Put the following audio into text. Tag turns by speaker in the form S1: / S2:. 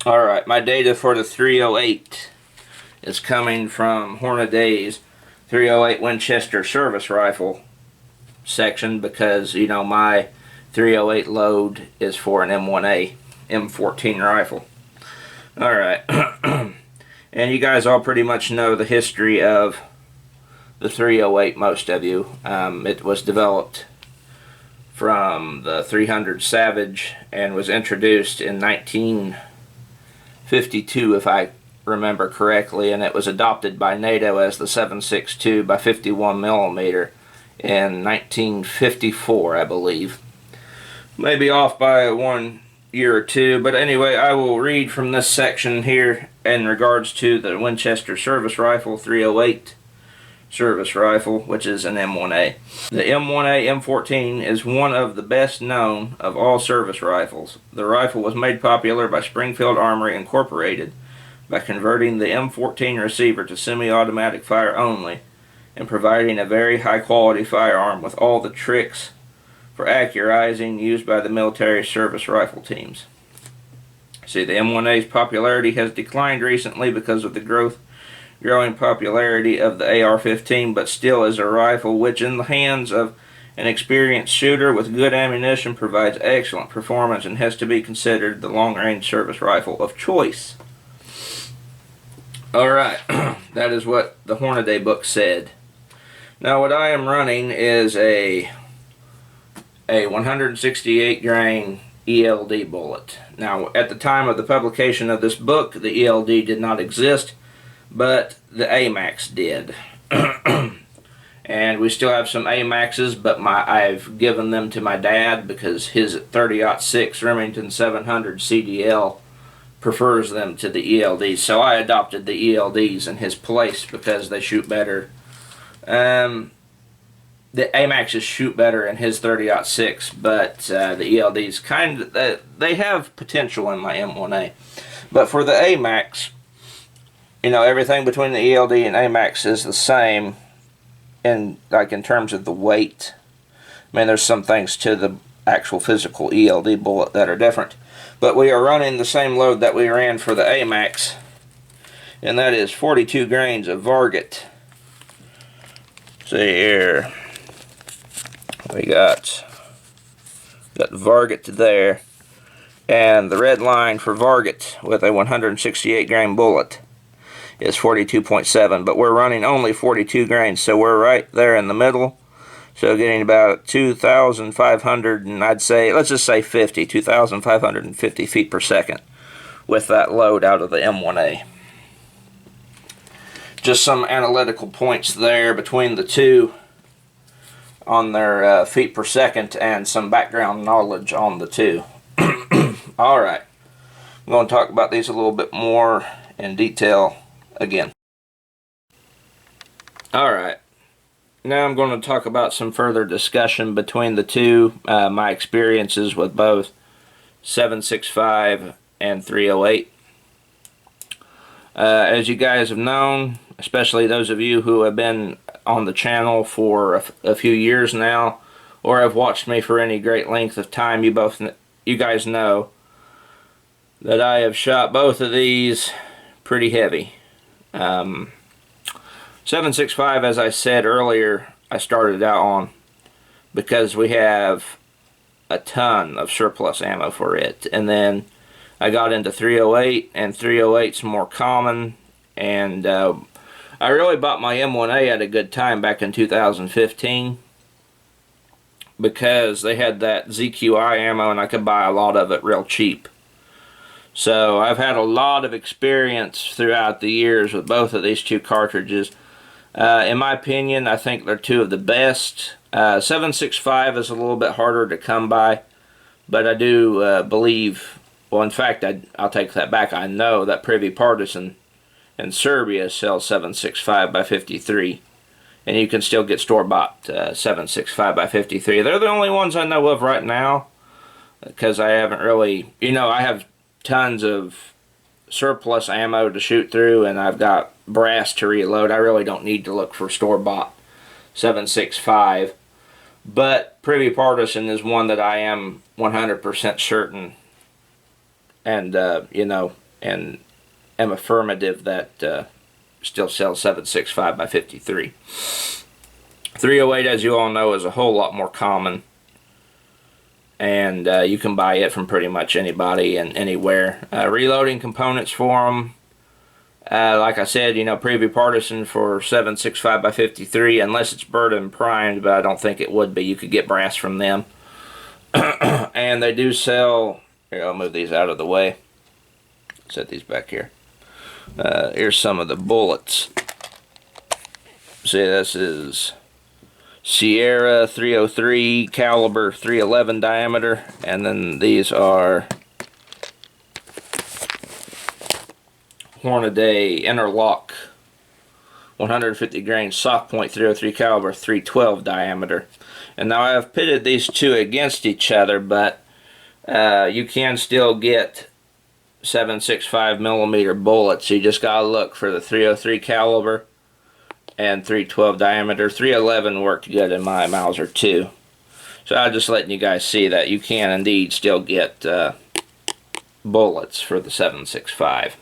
S1: Alright, my data for the 308 is coming from Hornaday's 308 Winchester service rifle section because, you know, my 308 load is for an M1A M14 rifle. Alright, and you guys all pretty much know the history of the 308, most of you. It was developed from the 300 Savage and was introduced in 1952, if I remember correctly, and it was adopted by NATO as the 7.62 by 51mm in 1954, I believe. Maybe off by 1 year or two, but anyway, I will read from this section here in regards to the Winchester service rifle 308 service rifle, which is an M1A. The M1A M14 is one of the best known of all service rifles. The rifle was made popular by Springfield Armory Incorporated by converting the M14 receiver to semi-automatic fire only and providing a very high-quality firearm with all the tricks for accurizing used by the military service rifle teams. See, the M1A's popularity has declined recently because of the growing popularity of the AR-15, but still is a rifle which, in the hands of an experienced shooter with good ammunition, provides excellent performance and has to be considered the long-range service rifle of choice. Alright, that is what the Hornaday book said. Now what I am running is a 168 grain ELD bullet. Now at the time of the publication of this book, the ELD did not exist, but the AMAX did. And we still have some AMAXs, but I've given them to my dad because his 30-06 Remington 700 CDL prefers them to the ELDs. So I adopted the ELDs in his place because they shoot better. The AMAXs shoot better in his 30-06, but the ELDs they have potential in my M1A. But for the AMAX, you know, everything between the ELD and AMAX is the same in terms of the weight. I mean, there's some things to the actual physical ELD bullet that are different. But we are running the same load that we ran for the AMAX, and that is 42 grains of Varget. See here. We got Varget there, and the red line for Varget with a 168 grain bullet is 42.7, but we're running only 42 grains, so we're right there in the middle. So getting about 2,500, and I'd say, let's just say 2,550 feet per second with that load out of the M1A. Just some analytical points there between the two on their feet per second and some background knowledge on the two. Alright, I'm going to talk about these a little bit more in detail again. Alright, now I'm going to talk about some further discussion between the two, my experiences with both 7.65 and 308. As you guys have known, especially those of you who have been on the channel for a few years now, or have watched me for any great length of time, you guys know that I have shot both of these pretty heavy. 7.65, as I said earlier, I started out on because we have a ton of surplus ammo for it, and then I got into 308, and 308's more common, and I really bought my M1A at a good time back in 2015 because they had that ZQI ammo and I could buy a lot of it real cheap. So I've had a lot of experience throughout the years with both of these two cartridges. In my opinion, I think they're two of the best. 7.65 is a little bit harder to come by, but I do believe, well, in fact, I'll take that back. I know that Privy Partisan in Serbia sells 7.65 by 53, and you can still get store-bought 7.65 by 53. They're the only ones I know of right now, because I haven't really, you know, I have tons of surplus ammo to shoot through, and I've got brass to reload. I really don't need to look for store-bought 7.65, but Privy Partisan is one that I am 100% certain, and you know, and am affirmative that still sells 7.65 by 53. 308, as you all know, is a whole lot more common, and you can buy it from pretty much anybody and anywhere. Reloading components for them, like I said, you know, preview partition for 7.65 by 53, unless it's burred and primed, but I don't think it would be. You could get brass from them. And they do sell, here, I'll move these out of the way, set these back here. Here's some of the bullets. See, this is Sierra 303 caliber, 311 diameter, and then these are Hornaday Interlock 150 grain soft point 303 caliber, 312 diameter. And now I have pitted these two against each other, but you can still get 7.65mm bullets. You just gotta look for the 303 caliber and 312 diameter. 311 worked good in my Mauser too. So I'm just letting you guys see that you can indeed still get bullets for the 7.65.